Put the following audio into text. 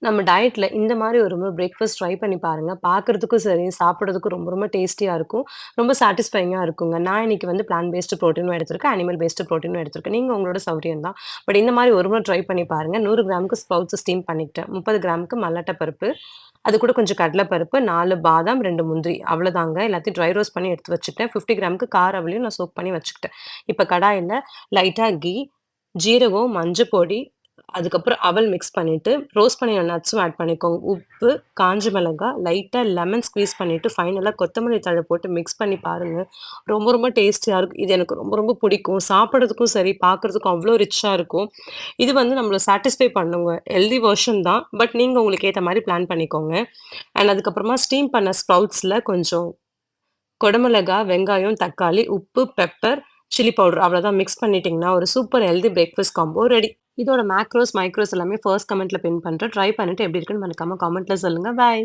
நம்ம டயட்ல இந்த மாரி ஒரு முறை பிரேக்ஃபாஸ்ட் ட்ரை பண்ணி பாருங்க. பார்க்கறதுக்கும் சரி, சாப்பிடுறதுக்கும் ரொம்ப ரொம்ப டேஸ்டியா இருக்கும். ரொம்ப சாட்டிஸ்ஃபையிங்கா இருக்குங்க. நான் இன்னைக்கு வந்து பிளான்ட் பேஸ்டு புரோட்டீனும் எடுத்திருக்கேன். அனிமல் பேஸ்டு புரோட்டீனும் எடுத்திருக்கேன். நீங்க உங்களோட சௌரியம் தான். பட் இந்த மாரி ஒரு முறை ட்ரை பண்ணி பாருங்க. 100 கிராமுக்கு ஸ்ப்ரவுட்ஸ ஸ்டீம் பண்ணிக்கிட்டேன். 30 கிராமுக்கு மல்லாட்ட பருப்பு, அது கூட கொஞ்சம் கடல பருப்பு, 4 பாதாம், 2 முந்திரி அவ்வளோதாங்க. எல்லாத்தையும் ட்ரை ரோஸ்ட் பண்ணி எடுத்து வச்சுக்கிட்டேன். 50 கிராமுக்கு கார அவலையும் நான் சோக் பண்ணி வச்சுக்கிட்டேன். இப்ப கடாயில லைட்டா கீ, ஜீரகம், மஞ்சப்பொடி, அதுக்கப்புறம் அவல் மிக்ஸ் பண்ணிட்டு, ரோஸ்ட் பண்ணின நட்ஸும் ஆட் பண்ணிக்கோங்க. உப்பு, காஞ்ச மிளகாய், லைட்டா லெமன் ஸ்க்வீஸ் பண்ணிட்டு, ஃபைனலா கொத்தமல்லி தழை போட்டு மிக்ஸ் பண்ணி பாருங்க. ரொம்ப ரொம்ப டேஸ்டியா இருக்கும். இது எனக்கு ரொம்ப ரொம்ப பிடிக்கும். சாப்பிடுறதுக்கும் சரி, பார்க்கறதுக்கும் அவ்ளோ ரிச்சா இருக்கும். இது வந்து நம்மள சாட்டிஸ்ஃபை பண்ணுங்க. ஹெல்தி வெர்ஷன் தான். பட் நீங்க உங்களுக்கு ஏத்த மாரி பிளான் பண்ணிக்கோங்க. அண்ட் அதுக்கப்புறமா ஸ்டீம் பண்ண ஸ்ப்ரவுட்ஸ்ல கொஞ்சம் குடமிளகா, வெங்காயம், தக்காளி, உப்பு, பெப்பர், சில்லி பவுடர் அவ்வளோதான் மிக்ஸ் பண்ணிட்டீங்கன்னா, ஒரு super healthy breakfast combo ready. இதோட மேக்ரோஸ், மைக்ரோஸ் எல்லாமே ஃபர்ஸ்ட் கமெண்ட்ல பின் பண்றேன். ட்ரை பண்ணிட்டு எப்படி இருக்குன்னு மறக்காம கமெண்ட்ல சொல்லுங்க. பாய்.